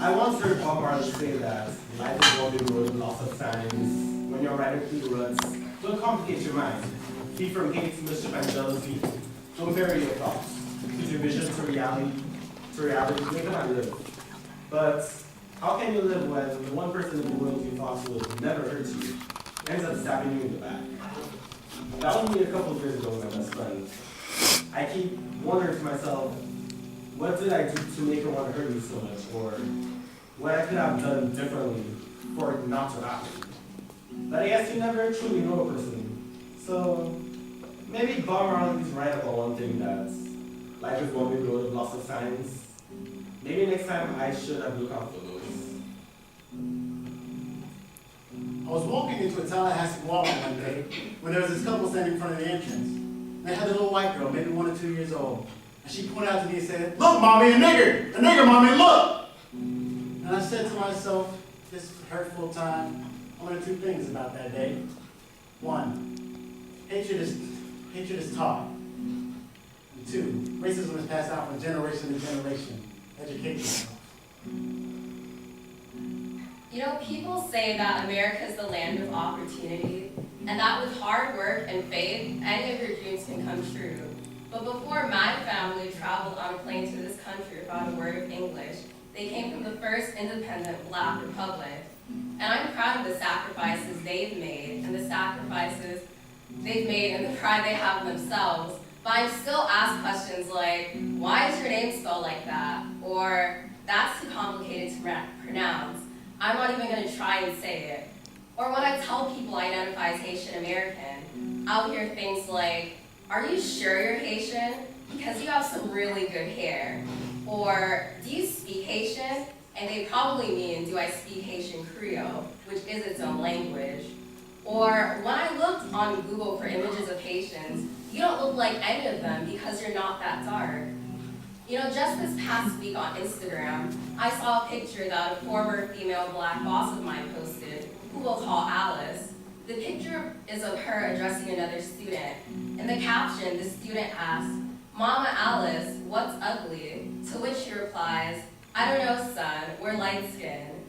I once heard Bob Marley say that life is one big road with lots of signs. When you're riding through the ruts, don't complicate your mind. Free from hate, mischief, and jealousy. Don't vary your thoughts. Put your vision to reality, make them and live. But how can you live when the one person in the world you thought would never hurt you ends up stabbing you in the back? That was me a couple of years ago with my best friend. I keep wondering to myself, what did I do to make her want to hurt me so much? Or what I could have done differently for it not to happen? But I guess you never truly know a person. So maybe Bob Marley is right about one thing, that life is one big road with lots of signs. Maybe next time I should have looked out for those. I was walking into a Tallahassee Walmart one day when there was this couple standing in front of the entrance. They had a little white girl, maybe 1 or 2 years old. And she pointed out to me and said, "Look, mommy, a nigger, mommy, look!" And I said to myself, this hurtful time, I learned 2 things about that day. 1, hatred is taught. And 2, racism is passed down from generation to generation. Educate yourself. You know, people say that America is the land of opportunity, and that with hard work and faith, any of your dreams can come true. But before my family traveled on a plane to this country without a word of English, they came from the first independent Black republic. And I'm proud of the sacrifices they've made, and the sacrifices they've made and the pride they have in themselves. But I'm still asked questions like, why is your name spelled like that? Or, that's too complicated to pronounce. I'm not even going to try and say it. Or when I tell people I identify as Haitian American, I'll hear things like, are you sure you're Haitian? Because you have some really good hair. Or, do you speak Haitian? And they probably mean, do I speak Haitian Creole, which is its own language. Or, when I looked on Google for images of Haitians, you don't look like any of them because you're not that dark. You know, just this past week on Instagram, I saw a picture that a former female Black boss of mine posted, who we'll call Alice. The picture is of her addressing another student. In the caption, the student asks, "Mama Alice, what's ugly?" To which she replies, "I don't know, son, we're light-skinned."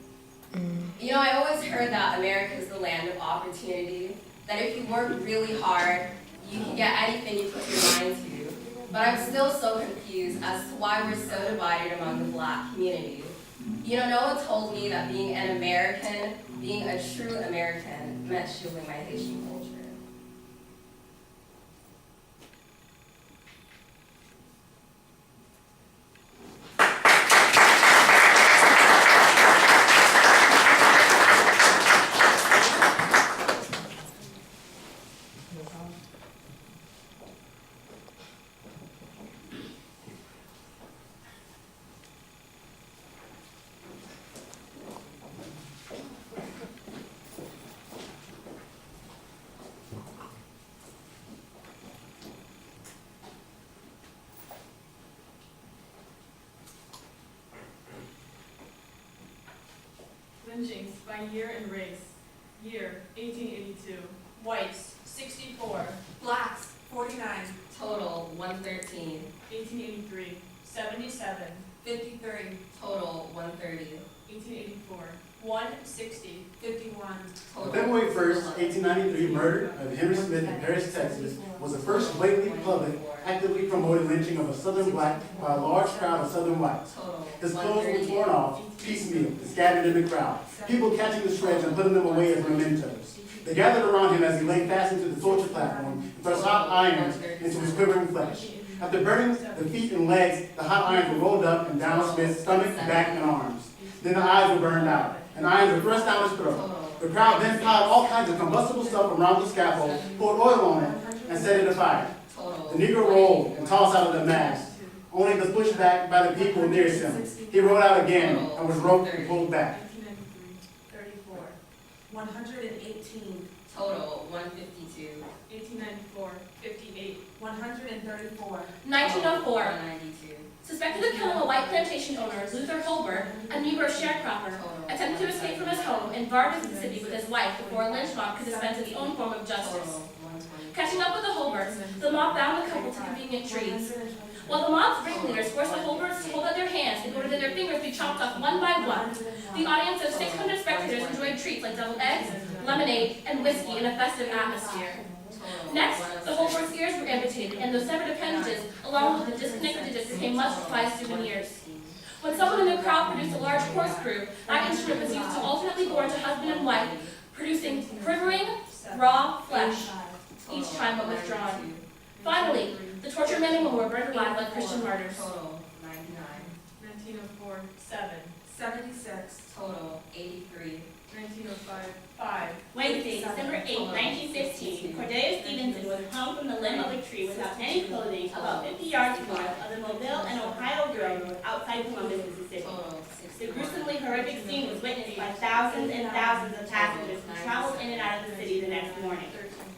You know, I always heard that America is the land of opportunity, that if you work really hard, you can get anything you put your mind to. But I'm still so confused as to why we're so divided among the Black community. You know, no one told me that being an American, being a true American, meant shielding my Haitian culture. Lynchings by year and race. Year, 1882. Whites, 64. Blacks, 49. Total, 113. 1883. 77. 53. Total, 130. 1884. 160. 51. Total, February 1st, 1893 murder of Henry Smith in Paris, Texas was the first blatantly public, actively promoted lynching of a Southern Black by a large crowd of Southern whites. Total, His clothes were torn off, piecemeal, and scattered in the crowd, people catching the shreds and putting them away as mementos. They gathered around him as he lay fastened to the torture platform and thrust hot irons into his quivering flesh. After burning the feet and legs, the hot irons were rolled up and down Smith's stomach, back, and arms. Then the eyes were burned out, and irons were thrust down his throat. The crowd then piled all kinds of combustible stuff around the scaffold, poured oil on it, and set it afire. The Negro rolled and tossed out of the mast, only was pushed back by the people nearest him. He rolled out again and was roped and pulled back. 1893. 34. 118. Total, 152. 1894. 58. 134. 1904. 192. Suspected of killing a white plantation owner, Luther Holbert, a Negro sharecropper, attempted to escape from his home in Bar, Mississippi with his wife before a lynch mob could dispense its own form of justice. Total, 120. Catching up with the Holberts, the mob bound the couple to convenient trees. While the mob's ringleaders forced the Holberts to hold out their hands in order that their fingers be chopped off one by one, the audience of 600 spectators enjoyed treats like deviled eggs, lemonade, and whiskey in a festive atmosphere. Next, the Holbert's ears were amputated, and those severed appendages, along with the disconnected digits, became much prized souvenirs. When someone in the crowd produced a large corkscrew, that instrument was used to alternately bore into husband and wife, producing quivering, raw flesh each time but withdrawn. Finally, the tortured men and women were burned alive like Christian martyrs. Total, 99. 1904, 7. 76. Total, 83. 1905, 5. Wednesday, December 8, 1915, Cordelia Stevenson was hung from the limb of a tree without any clothing about 50 yards north of the Mobile and Ohio Railroad outside Columbus, Mississippi. Total, The gruesomely horrific scene was witnessed by thousands and thousands of passengers who traveled in and out of the city the next morning.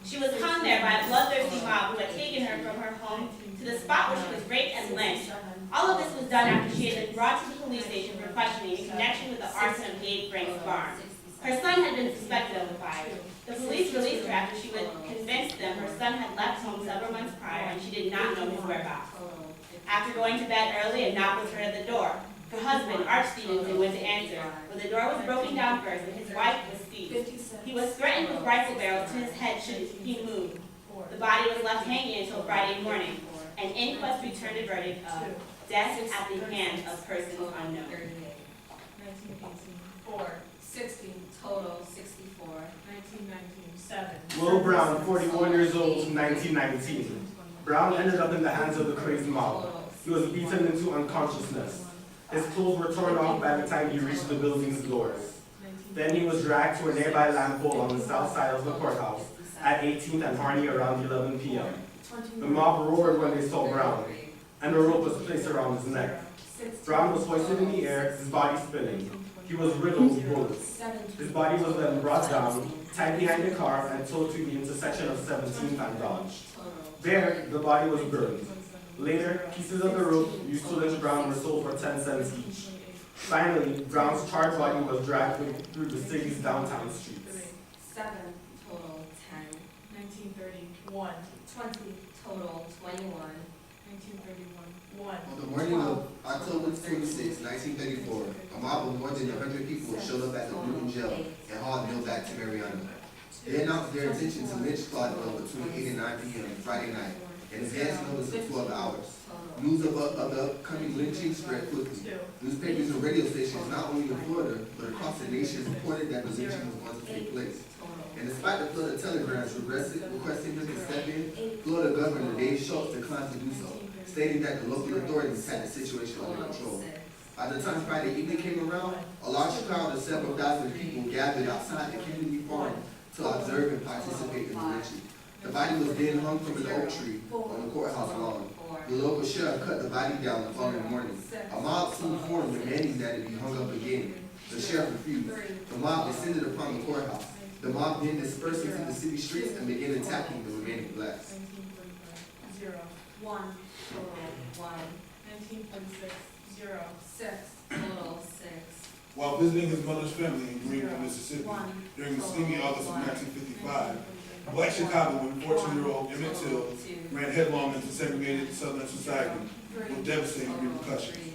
She was hung there by a bloodthirsty mob who had taken her from her home to the spot where she was raped and lynched. All of this was done after she had been brought to the police station for questioning in connection with the arson of Gabe Frank's barn. Her son had been suspected of the fire. The police released her after she would convince them her son had left home several months prior and she did not know his whereabouts. After going to bed early, a knock was heard at the door. Her husband, Arch Stevenson, went to answer, but the door was broken down first and his wife was seized. 56. He was threatened with rifle barrels to his head should he move. The body was left hanging until Friday morning. An inquest returned a verdict of death at the hands of persons unknown. 1918, 4. 60. Total, 64. 1919, 7. Will Brown, 41 years old, 1919. Brown ended up in the hands of the crazed mob. He was beaten into unconsciousness. His clothes were torn off by the time he reached the building's doors. Then he was dragged to a nearby lamp pole on the south side of the courthouse at 18th and Harney around 11 p.m. The mob roared when they saw Brown, and a rope was placed around his neck. Brown was hoisted in the air, his body spinning. He was riddled with bullets. His body was then brought down, tied behind the car, and towed to the intersection of 17th and Dodge. There, the body was burned. Later, pieces of the rope used to lynch Brown were sold for 10 cents each. Finally, Brown's charred body was dragged through the city's downtown streets. 7. Total, 10. 1930, 1. 20. Total, 21. 1931, 1. On the morning of October 26, 1934, a mob of more than 100 people showed up at the Newton jail and hauled Mill back to Mariana. They announced their intention to lynch Claude between 8 and 9 p.m. Friday night, and advance notice of 12 hours. News of the upcoming lynching spread quickly. Newspapers and radio stations, not only in Florida, but across the nation, reported that the lynching was going to take place. And despite the flood of telegrams requesting him to step in, Florida Governor Dave Schultz declined to do so, stating that the local authorities had the situation under control. By the time Friday evening came around, a large crowd of several thousand people gathered outside the Kennedy Farm to observe and participate in the lynching. The body was then hung from an oak tree on the courthouse lawn. The local sheriff cut the body down the following morning. A mob soon formed demanding that it be hung up again. The sheriff refused. The mob descended upon the courthouse. The mob then dispersed into the city streets and began attacking the remaining blacks. 1945, 0. 1. Total, 1. 1946, 0. 6. Total, 6. While visiting his mother's family in Greenville, Mississippi, 1. during the steamy August of 1955, Black Chicagoan 14-year-old Emmett Till 2. ran headlong into segregated Southern society 3. with devastating repercussions. 3.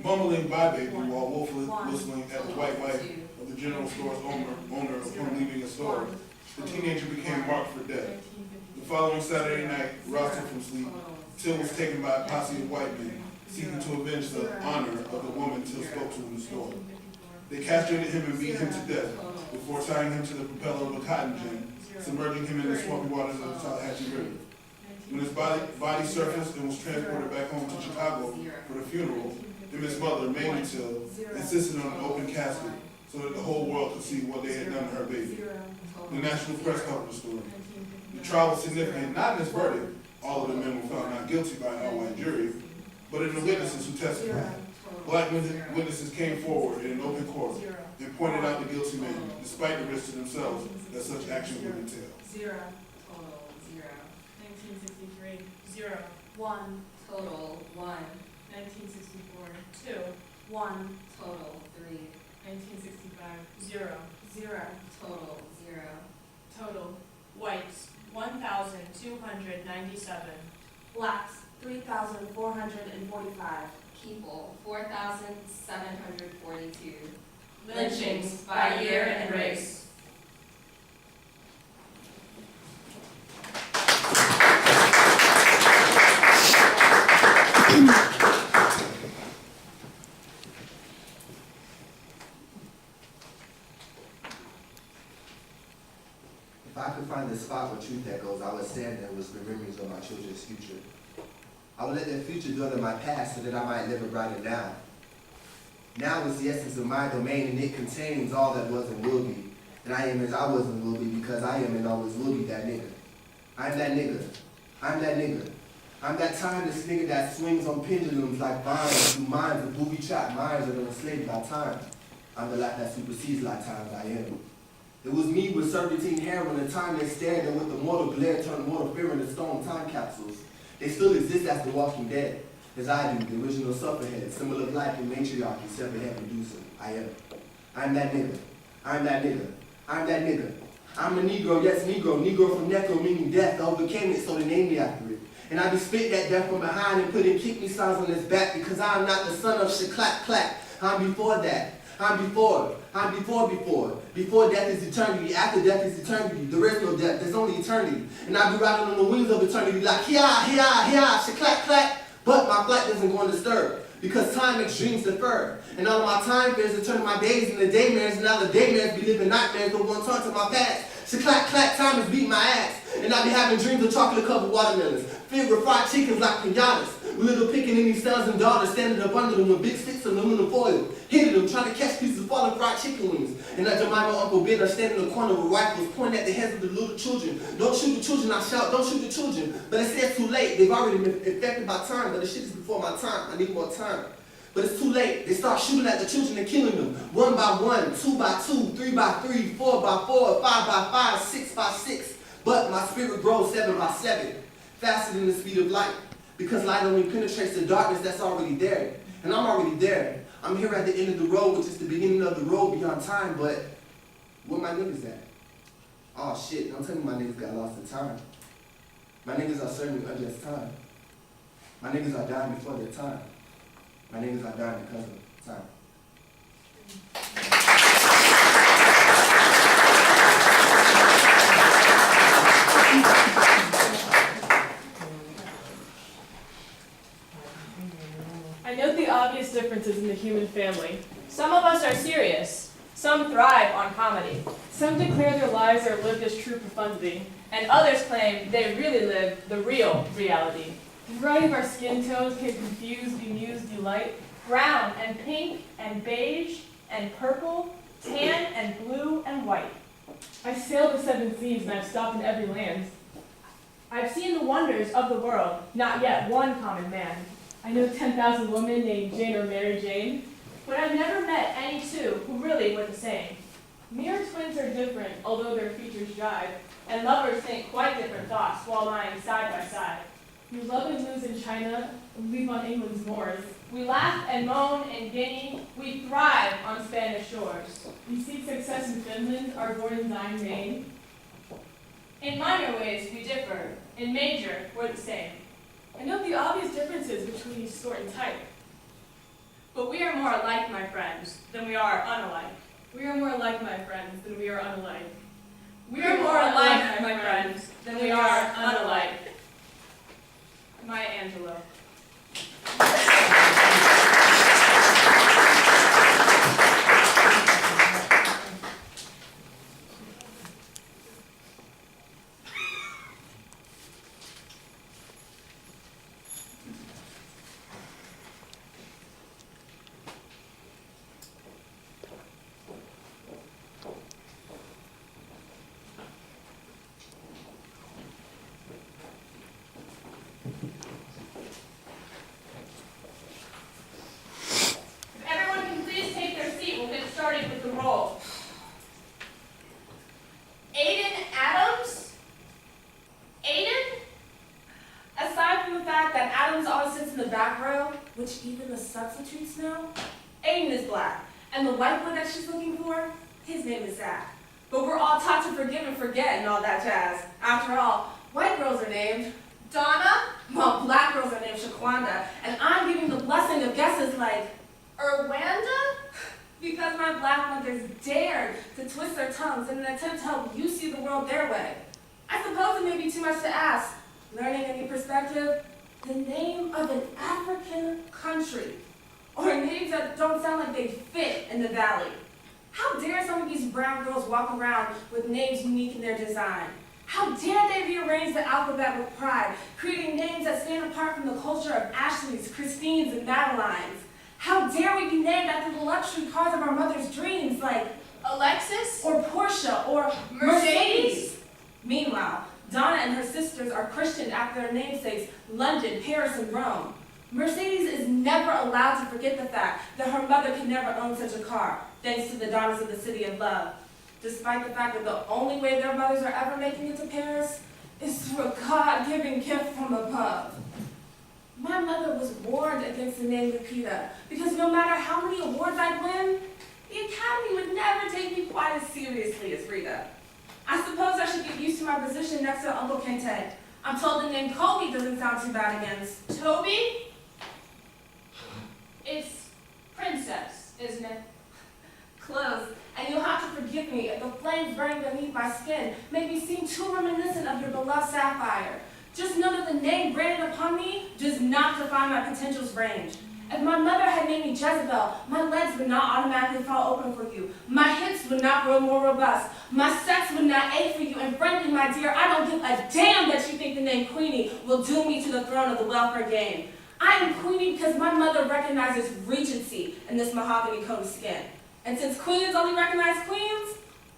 Mumbling "Bye Baby" while woefully whistling at the Total, white wife 2. of the general store's owner upon leaving a store, the teenager became marked for death. The following Saturday night, roused from sleep, Till was taken by a posse of white men, seeking to avenge the honor of the woman Till spoke to in the store. They castrated him and beat him to death before tying him to the propeller of a cotton gin, submerging him in the swampy waters of the Tallahatchie River. When his body surfaced and was transported back home to Chicago for the funeral, Emmett's mother, Mamie Till, insisted on an open casket so that the whole world could see what they had done to her baby. The national press covered the story. The trial was significant not in its verdict, all of the men were found not guilty by an all-white jury, but in the witnesses who testified. Black witnesses came forward in an open court and pointed out the guilty men, despite the risk to themselves that such actions would entail. 0. Total, 0. 1963, 0. 1. Total, 1. 1964, 2. 1. Total, 3. 1965, 0. 0. Total, 0. Total, whites, 1,297. Blacks, 3,000. 4,445. People, 4,742. Lynchings by year and race. If I could find the spot where truth echoes, I would stand there and whisper memories of my children's future. I would let their future dwell in my past so that I might live it brighter now. Now is the essence of my domain, and it contains all that was and will be. And I am as I was and will be, because I am and always will be that nigga. I'm that nigga. I'm that nigga. I'm that timeless nigga that swings on pendulums like vines through minds of booby-trapped minds that are enslaved by time. I'm the life that supersedes lifetimes. I am. It was me with serpentine hair when the time they stared and with the mortal glare turned mortal fear into stone time capsules. They still exist as the walking dead, as I do, the original sufferhead, symbol of life and matriarchy, seven-head producer. I am. I'm that nigga. I'm that nigga. I'm that nigga. I'm a Negro, yes Negro, Negro from Necro, meaning death. I overcame it, so they named me after it. And I be spit that death from behind and putting kick me signs on his back because I am not the son of Shaclack Clack. I'm before that. I'm before. I'm before. Before death is eternity. After death is eternity. There is no death. There's only eternity. And I be riding on the wings of eternity like hiya, hiya, hiya, shaclack, clack. But my flight doesn't go undisturbed because time makes dreams defer. And all of my time fears are turning my days into daymares. And now the daymares be living nightmares. Don't want to talk to my past. Shaclack, clack, time is beating my ass. And I be having dreams of chocolate-covered watermelons, filled with fried chickens like pinatas. With little pickaninny sons and daughters standing up under them with big sticks of aluminum foil, hitting them, trying to catch pieces of fallen fried chicken wings. And that Jemima Uncle Ben are standing in the corner with rifles pointing at the heads of the little children. Don't shoot the children, I shout, don't shoot the children. But it says too late, they've already been affected by time, but the shit is before my time, I need more time. But it's too late, they start shooting at the children and killing them. 1 by 1, 2 by 2, 3 by 3, 4 by 4, 5 by 5, 6 by 6. But my spirit grows 7 by 7, faster than the speed of light. Because light only penetrates the darkness that's already there. And I'm already there. I'm here at the end of the road, which is the beginning of the road beyond time, but where my niggas at? Oh shit, don't tell me my niggas got lost in time. My niggas are serving unjust time. My niggas are dying before their time. My niggas are dying because of time. I note the obvious differences in the human family. Some of us are serious. Some thrive on comedy. Some declare their lives are lived as true profundity, and others claim they really live the real reality. The variety of our skin tones can confuse, bemuse, delight. Brown and pink and beige and purple, tan and blue and white. I've sailed the 7 seas and I've stopped in every land. I've seen the wonders of the world, not yet one common man. I know 10,000 women named Jane or Mary Jane, but I've never met any two who really were the same. Mirror twins are different, although their features jive, and lovers think quite different thoughts while lying side by side. We love and lose in China, and leave on England's moors. We laugh and moan in Guinea, we thrive on Spanish shores. We seek success in Finland, our Gordon Dine Maine. In minor ways, we differ. In major, we're the same. I note the obvious differences between each sort and type. But we are more alike, my friends, than we are unalike. We are more alike, my friends, than we are unalike. We are more alike, my friends, than we are unalike. Maya Angelou. Which even the substitutes know? Aiden is black, and the white boy that she's looking for, his name is Zach. But we're all taught to forgive and forget and all that jazz. After all, white girls are named Donna, while black girls are named Shaquanda, and I'm giving the blessing of guesses like, Rwanda? Because my black mothers dared to twist their tongues in an attempt to help you see the world their way. I suppose it may be too much to ask. Learning a new perspective, the name of an African country, or names that don't sound like they fit in the valley. How dare some of these brown girls walk around with names unique in their design? How dare they rearrange the alphabet with pride, creating names that stand apart from the culture of Ashleys, Christines, and Madelines? How dare we be named after the luxury cars of our mother's dreams, like Alexis? or Porsche, or Mercedes? Meanwhile, Donna and her sisters are christened after their namesakes, London, Paris, and Rome. Mercedes is never allowed to forget the fact that her mother could never own such a car, thanks to the daughters of the City of Love, despite the fact that the only way their mothers are ever making it to Paris is through a God-given gift from above. My mother was warned against the name Lupita, because no matter how many awards I'd win, the Academy would never take me quite as seriously as Rita. I suppose I should get used to my position next to Uncle Kente. I'm told the name Kobe doesn't sound too bad against Toby? It's Princess, isn't it? clothes, and you'll have to forgive me if the flames burning beneath my skin make me seem too reminiscent of your beloved Sapphire. Just know that the name branded upon me does not define my potential's range. If my mother had named me Jezebel, my legs would not automatically fall open for you. My hips would not grow more robust. My sex would not ache for you. And frankly, my dear, I don't give a damn that you think the name Queenie will doom me to the throne of the welfare game. I am Queenie because my mother recognizes regency in this mahogany coat of skin. And since queens only recognize queens,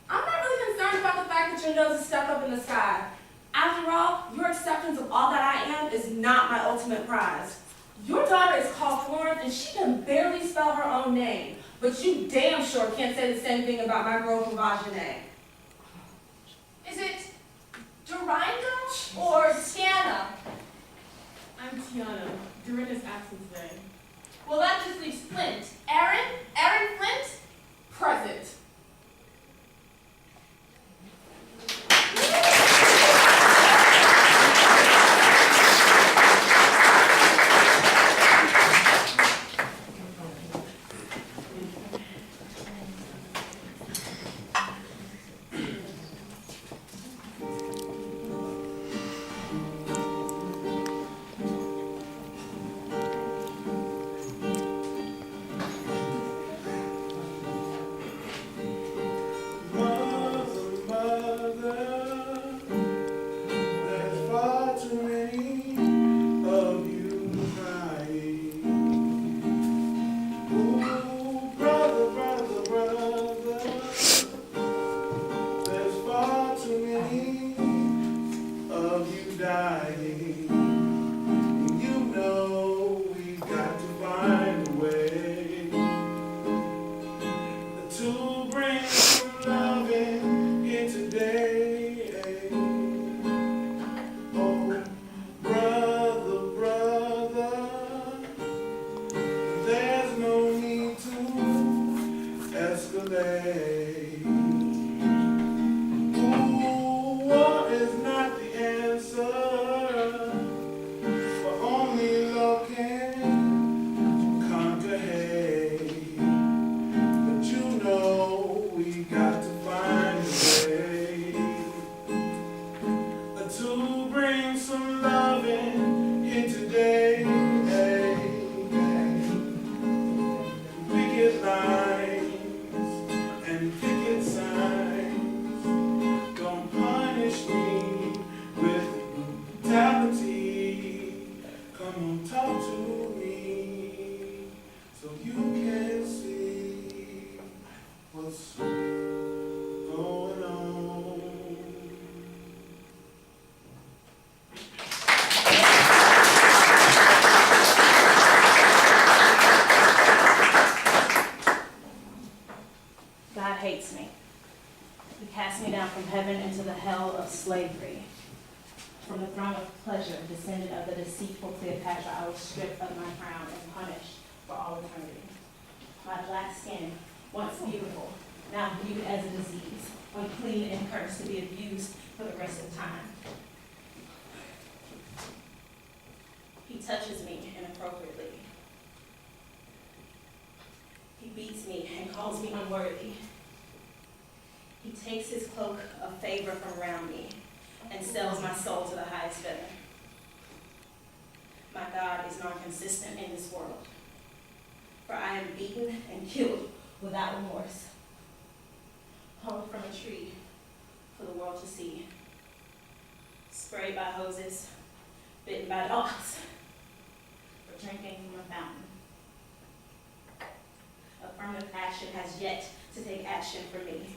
I'm not really concerned about the fact that your nose is stuck up in the sky. After all, your acceptance of all that I am is not my ultimate prize. Your daughter is called Florence, and she can barely spell her own name. But you damn sure can't say the same thing about my girl from Vajane. Is it Dorinda or Tiana? I'm Tiana. Dorinda's absent today. Well, that just leaves Flint. Aaron Flint? Present. Slavery. From the throne of pleasure, descendant of the deceitful Cleopatra, I was stripped of my crown and punished for all eternity. My black skin, once beautiful, now viewed as a disease, unclean and cursed to be abused for the rest of time. touches me inappropriately. He beats me and calls me unworthy. He takes his cloak of favor from around me and sells my soul to the highest bidder. My God is non-consistent in this world, for I am beaten and killed without remorse, hung from a tree for the world to see, sprayed by hoses, bitten by dogs, for drinking from a fountain. Affirmative action has yet to take action for me.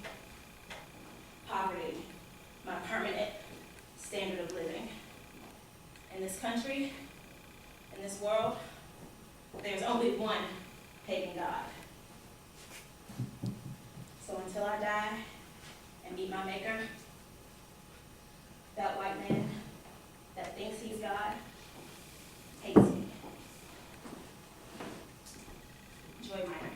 Poverty, my permanent standard of living. In this country, in this world, there's only one pagan God. So until I die and meet my maker, that white man that thinks he's God hates me. Joy Minor.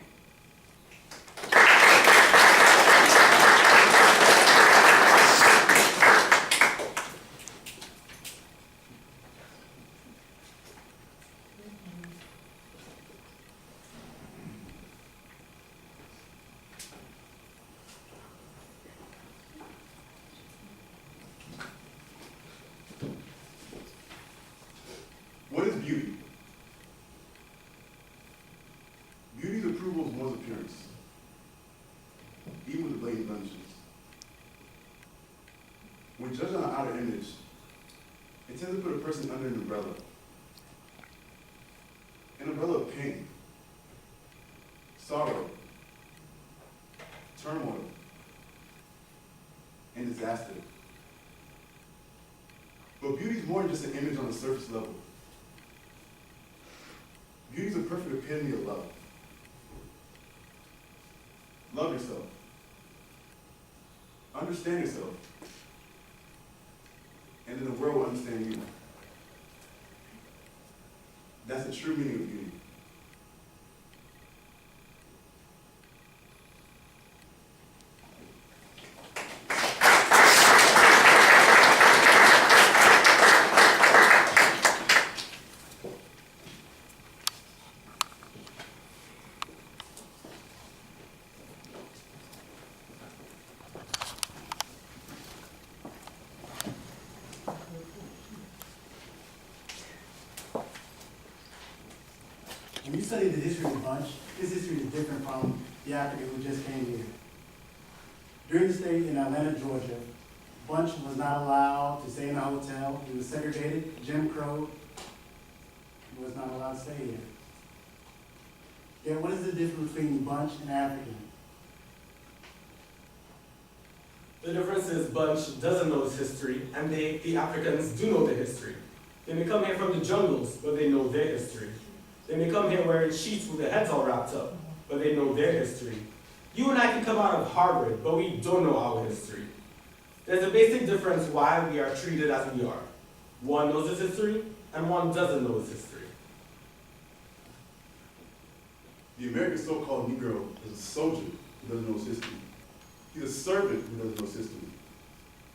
What is beauty? Beauty's approval is one's appearance, even with the blatant blemishes. When judged on an outer image, it tends to put a person under an umbrella of pain, sorrow, turmoil, and disaster. But beauty is more than just an image on the surface level. Beauty is a perfect epitome of love. Love yourself. Understand yourself. And then the world will understand you. That's the true meaning of beauty. When you study the history of the bunch, his history is different from the African who just came here. During the stay in Atlanta, Georgia, Bunch was not allowed to stay in a hotel. He was segregated, Jim Crow. He was not allowed to stay here. Yet, what is the difference between Bunch and African? The difference is Bunch doesn't know his history, and the Africans do know their history. They may come here from the jungles, but they know their history. They may come here wearing sheets with their heads all wrapped up, but they know their history. You and I can come out of Harvard, but we don't know our history. There's a basic difference why we are treated as we are. One knows his history, and one doesn't know his history. The American so-called Negro is a soldier who doesn't know his history. He's a servant who doesn't know his history.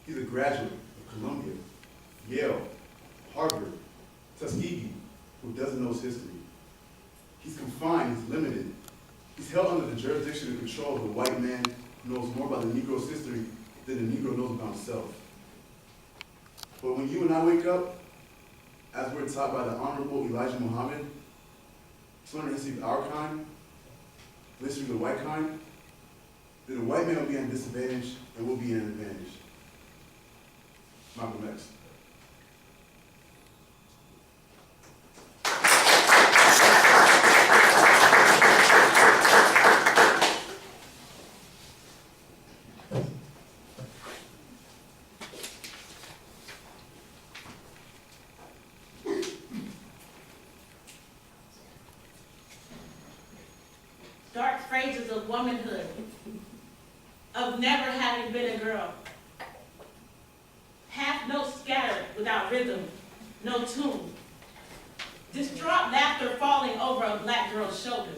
He's a graduate of Columbia, Yale, Harvard, Tuskegee, who doesn't know his history. He's confined, he's limited. He's held under the jurisdiction and control of the white man who knows more about the Negro's history than the Negro knows about himself. But when you and I wake up, as we're taught by the Honorable Elijah Muhammad, to learn the history of our kind, the history of the white kind, then the white man will be at a disadvantage and we'll be at an advantage. Malcolm X. Dark phrases of womanhood, of never having been a girl. Half notes scattered without rhythm, no tune. Distraught laughter falling over a black girl's shoulder.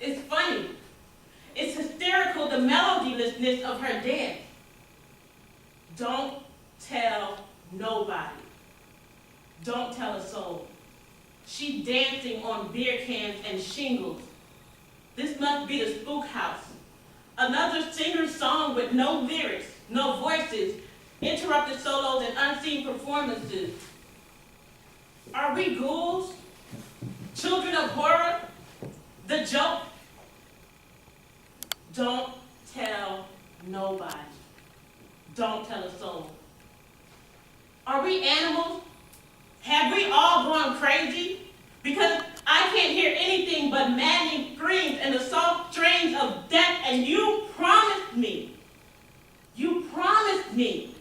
It's funny. It's hysterical, the melodylessness of her dance. Don't tell nobody. Don't tell a soul. She dancing on beer cans and shingles. This must be the spook house. Another singer's song with no lyrics, no voices, interrupted solos and unseen performances. Are we ghouls? Children of horror? The joke? Don't tell nobody. Don't tell a soul. Are we animals? Have we all gone crazy? Because I can't hear anything but maddening screams and the soft strains of death, and you promised me. You promised me.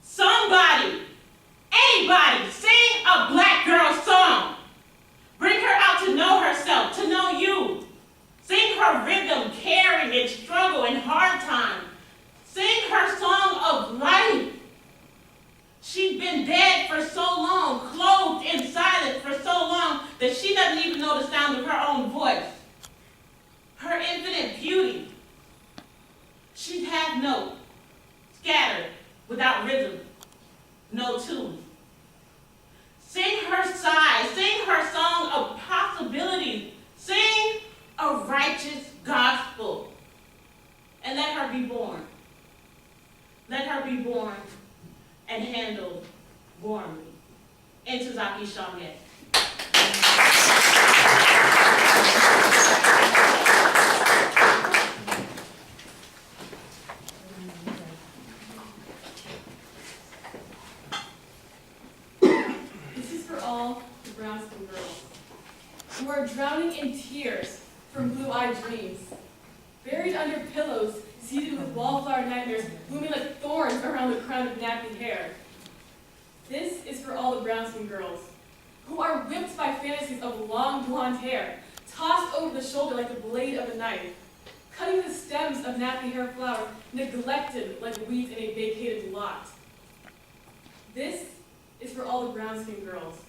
Somebody, anybody, sing a black girl song. Bring her out to know herself, to know you. Sing her rhythm, caring and struggle and hard time. Sing her song of life. She's been dead for so long, clothed in silence for so long, that she doesn't even know the sound of her own voice. Her infinite beauty. She's half note, scattered, without rhythm, no tune. Sing her sigh, sing her song of possibilities, sing a righteous gospel, and let her be born. Let her be born and handled warmly. Intuzaki Shamye. This is for all the brown-skinned girls who are drowning in tears from blue-eyed dreams, buried under pillows, seated with wallflower nightmares looming like thorns around the crown of nappy hair. This is for all the brown-skinned girls who are whipped by fantasies of long blonde hair, tossed over the shoulder like the blade of a knife, cutting the stems of nappy hair flowers, neglected like weeds in a vacated lot. This is for all the brown-skinned girls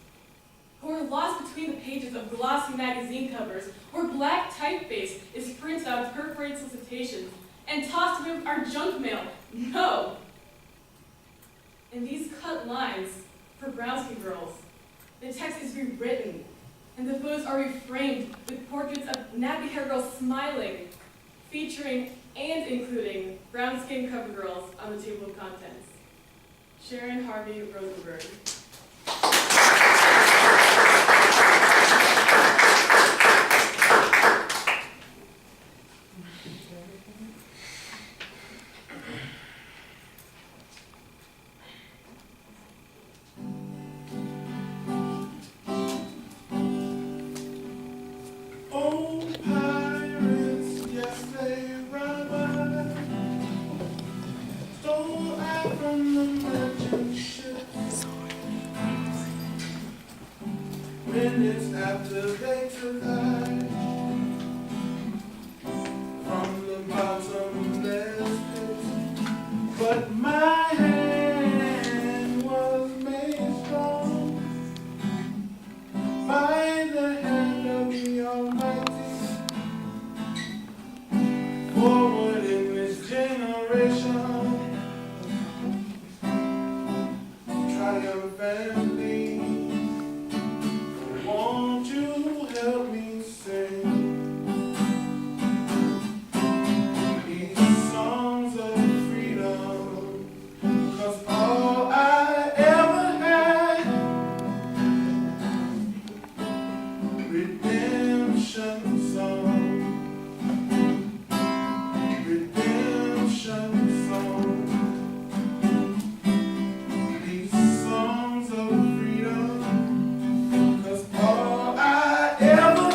who are lost between the pages of glossy magazine covers where black typeface is printed out of perforated solicitations and tossed away with our junk mail. No! In these cut lines for brown-skinned girls, the text is rewritten, and the photos are reframed with portraits of nappy-haired girls smiling, featuring and including brown-skinned cover girls on the table of contents. Sharon Harvey Rosenberg. Minutes after they took life from the bottomless pit, but my hand was made strong by the hand of the Almighty. Forward in this generation, triumphantly. Won't you help me sing these songs of freedom? 'Cause all I ever had, redemption song, redemption song. These songs of freedom. All I ever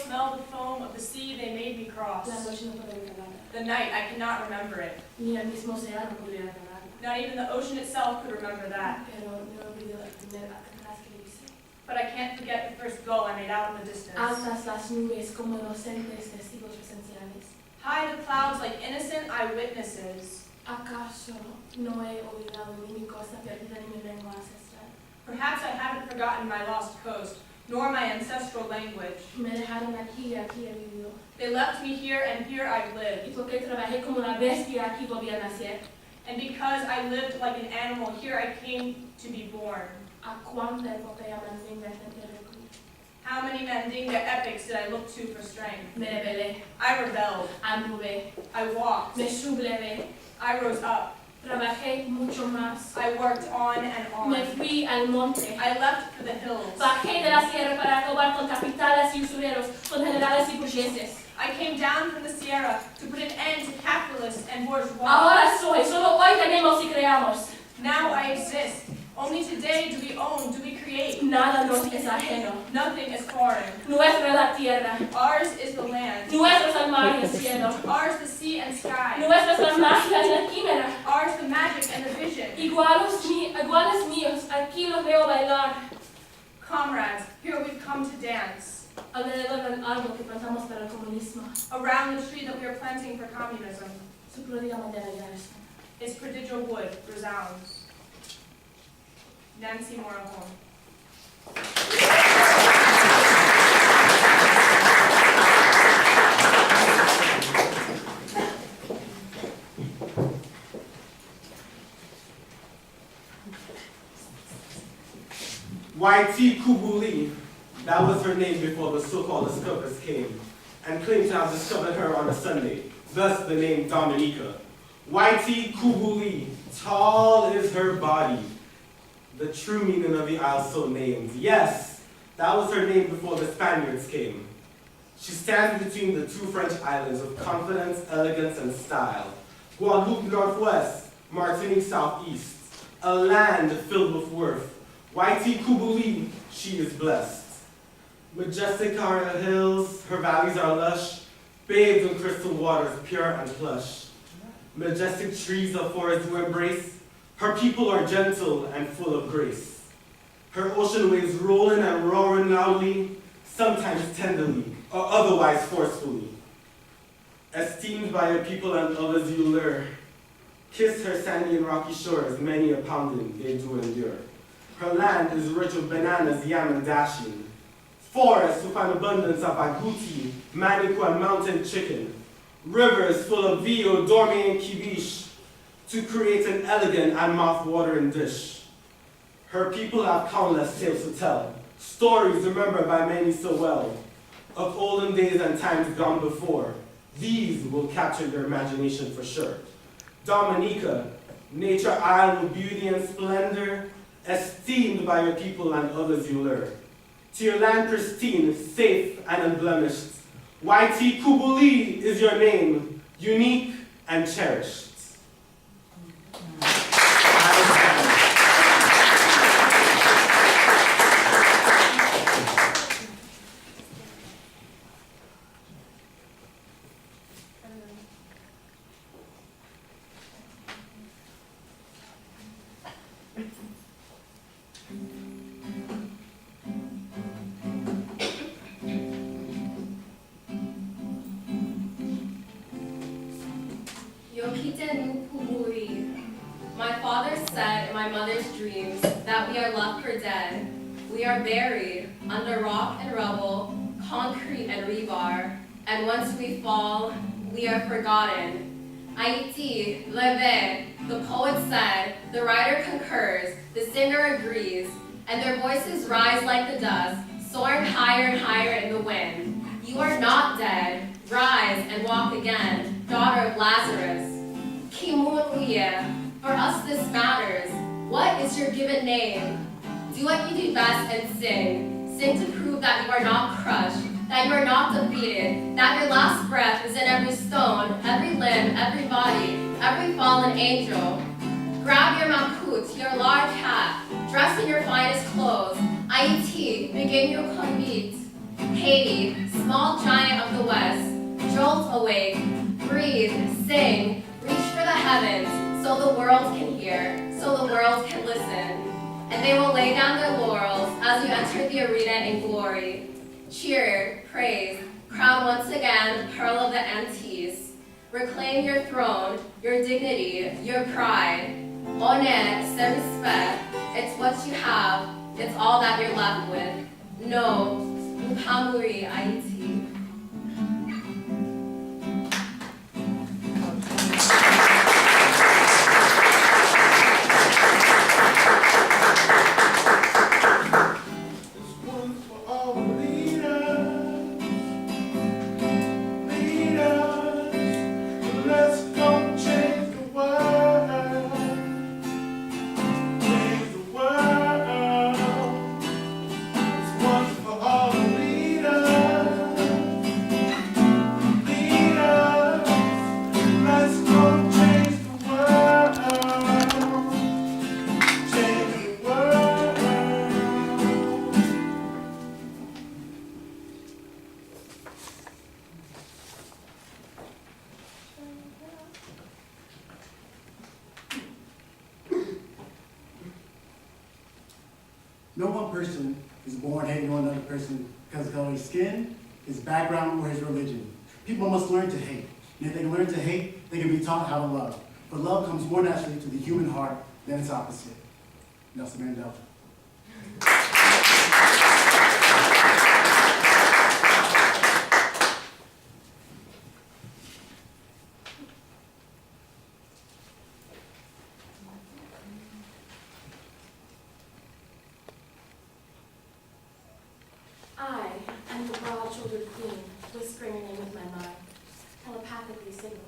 smell the foam of the sea they made me cross. La noche no puede evitarla. The night, I cannot remember it. Ni el mismo océano pudiera evitarla. Not even the ocean itself could remember that. Pero no olvido la primera atrás que le hice. But I can't forget the first gull I made out in the distance. Altas las nubes como inocentes testigos presenciales. High the clouds like innocent eyewitnesses. ¿Acaso no he olvidado ni mi costa perdida ni mi lengua ancestral? Perhaps I haven't forgotten my lost coast, nor my ancestral language. Me dejaron aquí y aquí he vivido. They left me here, and here I've Y lived. porque trabajé como una bestia aquí volví a nacer. And because I lived like an animal, here I came to be born. ¿A cuánta epopeya mandinga intenté recurrir? How many Mandinga epics did I look to for strength? Me rebelé, I rebelled. anduve, I walked. me sublevé, I rose up. trabajé mucho más. I worked on and on. Me fui al monte. I left for the hills. Bajé de la sierra para acabar con capitales y usureros, con generales y burgueses. I came down from the Sierra to put an end to capitalists and bourgeois. Ahora soy, solo hoy tenemos y creamos. Now I exist. Only today do we own, do we create. Nada nos es ajeno. Nothing is foreign. Nuestra es la tierra, Ours is the land. nuestro es el mar y el cielo. Ours the sea and sky. Nuestra es la magia y la quimera. Ours the magic and the vision. Iguales míos, aquí los veo bailar. Comrades, here we've come to dance. Alrededor del árbol que plantamos para el comunismo. Around the tree that we are planting for communism. Su pródiga madera ya resuena. Its prodigal wood resounds. Nancy Morahone. YT Kubuli, that was her name before the so-called discoverers came, and claimed to have discovered her on a Sunday, thus the name Dominica. YT Kubuli, tall is her body, the true meaning of the isle so named. Yes, that was her name before the Spaniards came. She stands between the two French islands of confidence, elegance, and style. Guadeloupe northwest, Martinique southeast, a land filled with worth. YT Kubuli, she is blessed. Majestic are her hills, her valleys are lush, bathed in crystal waters, pure and plush. Majestic trees of forest do embrace, her people are gentle and full of grace. Her ocean waves rolling and roaring loudly, sometimes tenderly, or otherwise forcefully. Esteemed by her people and others you lure, kiss her sandy and rocky shores, many a pounding they do endure. Her land is rich with bananas, yam, and dashing. Forests with an abundance of agouti, manico, and mountain chicken. Rivers full of veal, dormy, and quiche, to create an elegant and mouth-watering dish. Her people have countless tales to tell, stories remembered by many so well, of olden days and times gone before. These will capture your imagination for sure. Dominica, nature isle with beauty and splendor, esteemed by your people and others you lure. To your land pristine, safe, and unblemished, YT Kubuli is your name, unique and cherished. My father said in my mother's dreams that we are left for dead. We are buried under rock and rubble, concrete and rebar, and once we fall, we are forgotten. Haiti, leve, the poet said, the writer concurs, the singer agrees, and their voices rise like the dust, soaring higher and higher in the wind. You are not dead. Rise and walk again, daughter of Lazarus. Kimunuye, for us this matters. What is your given name? Do what you do best and sing. Sing to prove that you are not crushed, that you are not defeated, that your last breath is in every stone, every limb, every body, every fallen angel. Grab your mamput, your large hat, dress in your finest clothes. Haiti, begin your convite. Haiti, small giant of the West, jolt awake, breathe, sing, reach for the heavens, so the world can hear, so the world can listen. And they will lay down their laurels as you enter the arena in glory. Cheer, praise, crown once again, pearl of the Antilles. Reclaim your throne, your dignity, your pride. Honneur, c'est respect. It's what you have, it's all that you're left with. No, vous pas mourir, Haïti. No one person is born hating on another person because of the color of his skin, his background, or his religion. People must learn to hate. And if they can learn to hate, they can be taught how to love. But love comes more naturally to the human heart than its opposite. Nelson Mandela. I am the broad-shouldered queen, whispering your name with my mind, telepathically signaling.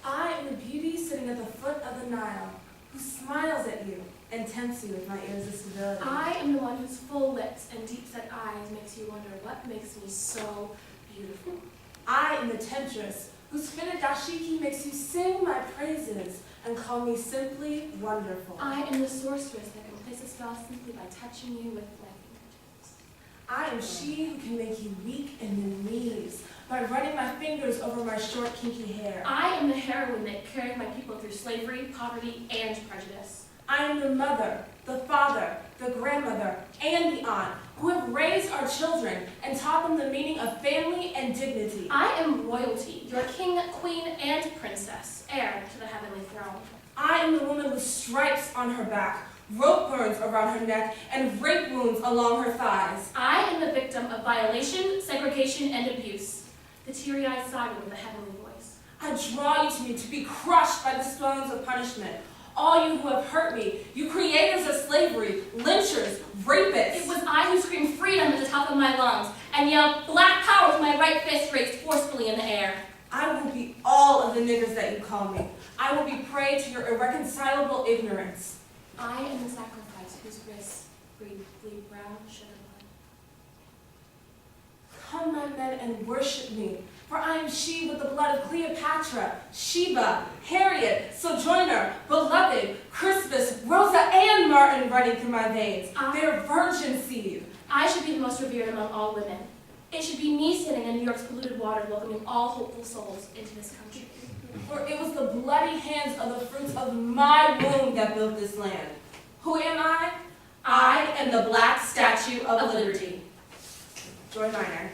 I am the beauty sitting at the foot of the Nile, who smiles at you and tempts you with my irresistibility. I am the one whose full lips and deep-set eyes makes you wonder what makes me so beautiful. I am the temptress, whose finna dashiki makes you sing my praises and call me simply wonderful. I am the sorceress that can place a spell simply by touching you with my fingertips. I am she who can make you weak in the knees by running my fingers over my short, kinky hair. I am the heroine that carried my people through slavery, poverty, and prejudice. I am the mother, the father, the grandmother, and the aunt who have raised our children and taught them the meaning of family and dignity. I am royalty, your king, queen, and princess, heir to the heavenly throne. I am the woman with stripes on her back, rope burns around her neck, and rape wounds along her thighs. I am the victim of violation, segregation, and abuse, the teary-eyed siren with the heavenly voice. I draw you to me to be crushed by the stones of punishment. All you who have hurt me, you creators of slavery, lynchers, rapists. It was I who screamed freedom at the top of my lungs and yelled black power with my right fist raised forcefully in the air. I will be all of the niggers that you call me. I will be prey to your irreconcilable ignorance. I am the sacrifice whose wrists bleed brown sugar blood. Come, my men, and worship me, for I am she with the blood of Cleopatra, Sheba, Harriet, Sojourner, Beloved, Crispus, Rosa, and Martin running through my veins. Their virgin seed. I should be the most revered among all women. It should be me sitting in New York's polluted water welcoming all hopeful souls into this country. For it was the bloody hands of the fruits of my womb that built this land. Who am I? I am the Black Statue of Liberty. Joy Minor.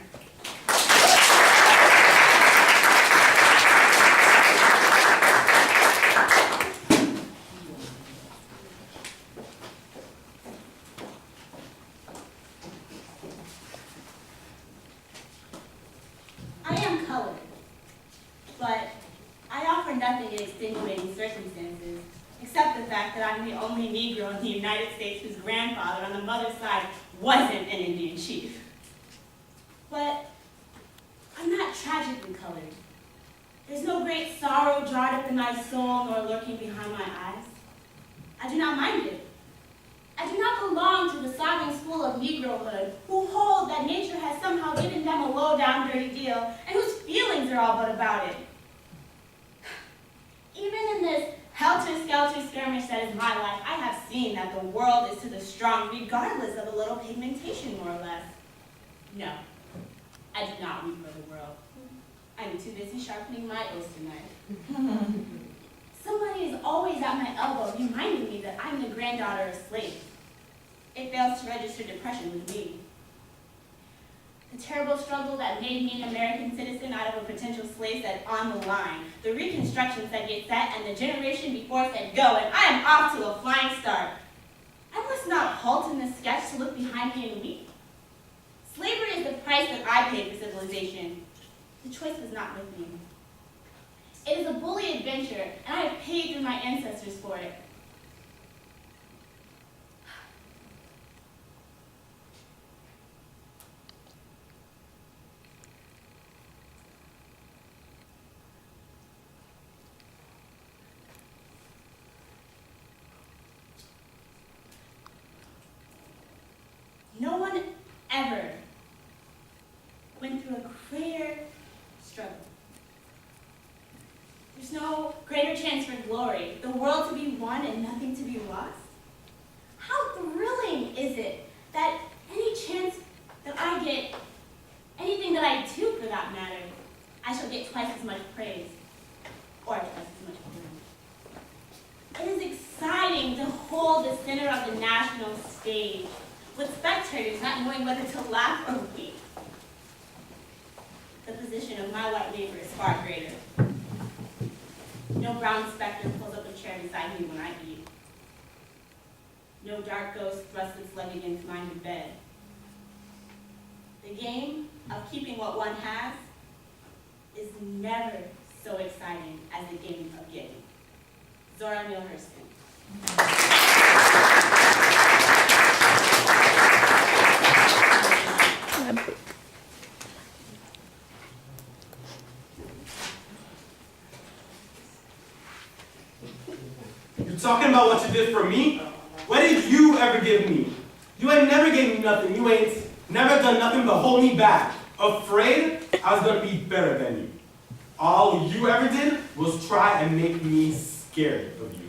I am colored, but I offer nothing in extenuating circumstances, except the fact that I'm the only Negro in the United States whose grandfather on the mother's side wasn't an Indian chief. But I'm not tragically colored. There's no great sorrow jarred up in my soul nor lurking behind my eyes. I do not mind it. I do not belong to the sobbing school of Negrohood who hold that nature has somehow given them a low-down dirty deal and whose feelings are all but about it. Even in this helter-skelter skirmish that is my life, I have seen that the world is to the strong regardless of a little pigmentation, more or less. No, I do not weep for the world. I'm too busy sharpening my oyster knife. Somebody is always at my elbow reminding me that I'm the granddaughter of slaves. It fails to register depression with me. The terrible struggle that made me an American citizen out of a potential slave said on the line. The Reconstruction said get set, and the generation before said go, and I am off to a flying start. I must not halt in this sketch to look behind me and weep. Slavery is the price that I paid for civilization. The choice was not with me. It is a bully adventure, and I have paid through my ancestors for it. No one ever went through a greater struggle. There's no greater chance for glory, the world to be won and nothing to be lost. How thrilling is it that any chance that I get, anything that I do for that matter, I shall get twice as much praise, or twice as much glory. It is exciting to hold the center of the national stage, with spectators not knowing whether to laugh or weep. The position of my white neighbor is far greater. No brown specter pulls up a chair beside me when I eat. No dark ghost thrusts its leg against mine in bed. The game of keeping what one has is never so exciting as the game of getting. Zora Neale Hurston. You talking about what you did for me? What did you ever give me? You ain't never gave me nothing. You ain't never done nothing but hold me back. Afraid I was gonna be better than you. All you ever did was try and make me scared of you.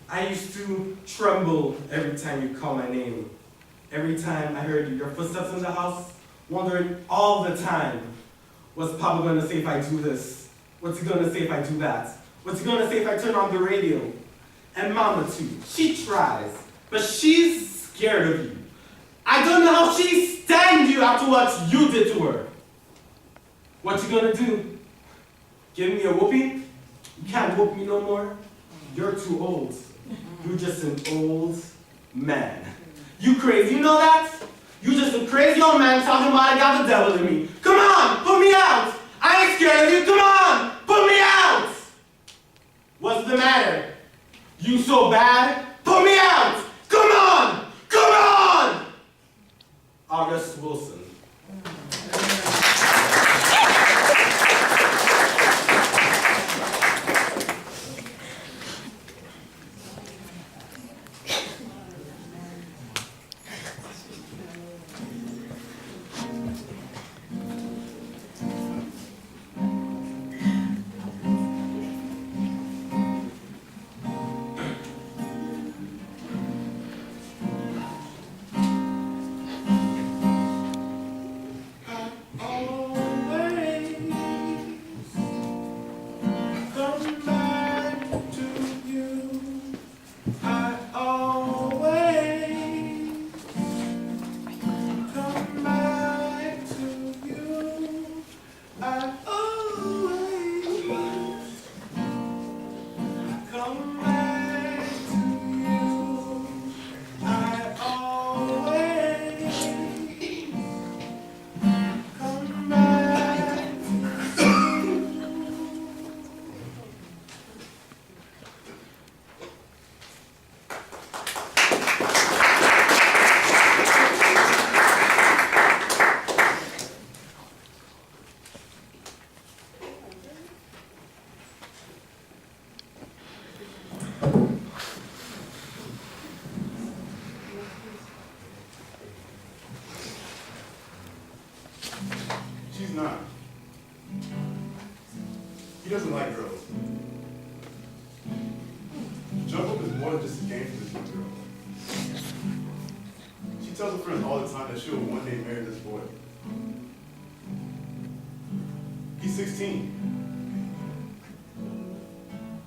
I used to tremble every time you called my name. Every time I heard your footsteps in the house, wondering all the time, what's Papa gonna say if I do this? What's he gonna say if I do that? What's he gonna say if I turn on the radio? And Mama too, she tries, but she's scared of you. I don't know how she stands you after what you did to her. What you gonna do? Give me a whooping? You can't whoop me no more. You're too old. You're just an old man. You crazy, you know that? You just a crazy old man talking about I got the devil in me. Come on, put me out. I ain't scared of you, come on, put me out. What's the matter? You so bad? Put me out! Come on! Come on! August Wilson. She's not. He doesn't like girls. Jump Rope is more than just a game for this young girl. She tells her friends all the time that she'll one day marry this boy. He's 16.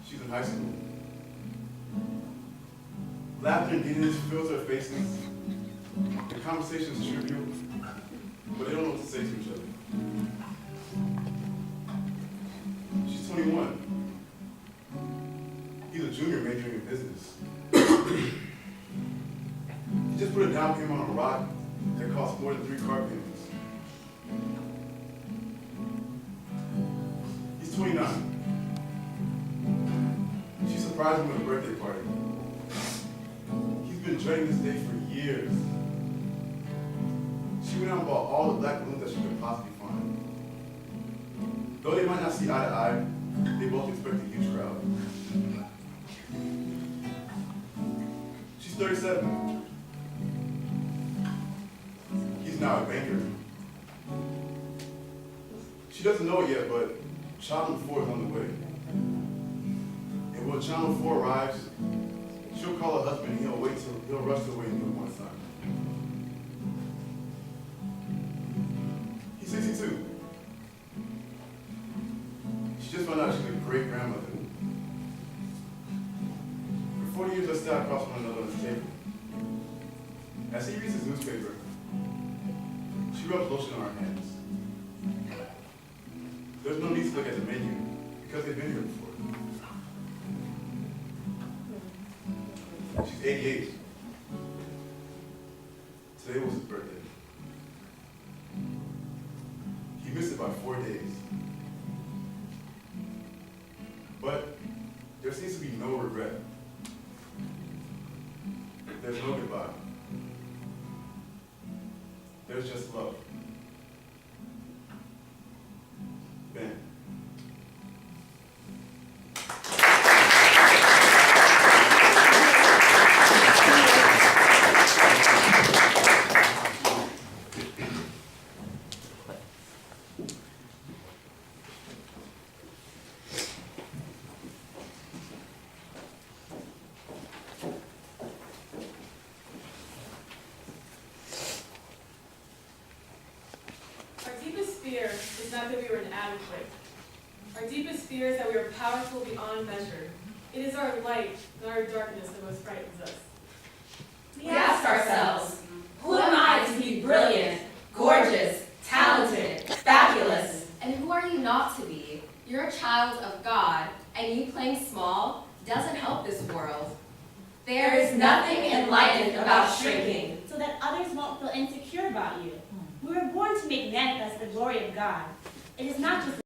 She's in high school. Laughter and giddiness fills their faces. The conversation's trivial, but they don't know what to say to each other. She's 21. He's a junior majoring in business. He just put a down payment on a rock that costs more than 3 car payments. He's 29. She surprised him with a birthday party. He's been dreading this day for years. She went out and bought all the black balloons that she could possibly find. Though they might not see eye to eye, they both expect a huge crowd. She's 37. He's now a banker. She doesn't know it yet, but child number 4 is on the way. And when child number 4 arrives, she'll call her husband and he'll rush her away and give her one son. He's 62. She just found out she's a great grandmother. For 40 years, they sat across one another on the table. As he reads his newspaper, she rubs lotion on her hands. There's no need to look at the menu because they've been here before. She's 88. Today was his birthday. He missed it by 4 days. But there seems to be no regret. There's no goodbye. There's just love. Ben. Is not that we were inadequate. Our deepest fear is that we are powerful beyond measure. It is our light, not our darkness, that most frightens us. We ask ourselves, who am I to be brilliant, gorgeous, talented, fabulous? And who are you not to be? You're a child of God, and you playing small doesn't help this world. There is nothing enlightened about shrinking, so that others won't feel insecure about you. We were born to make manifest the glory of God. It is not just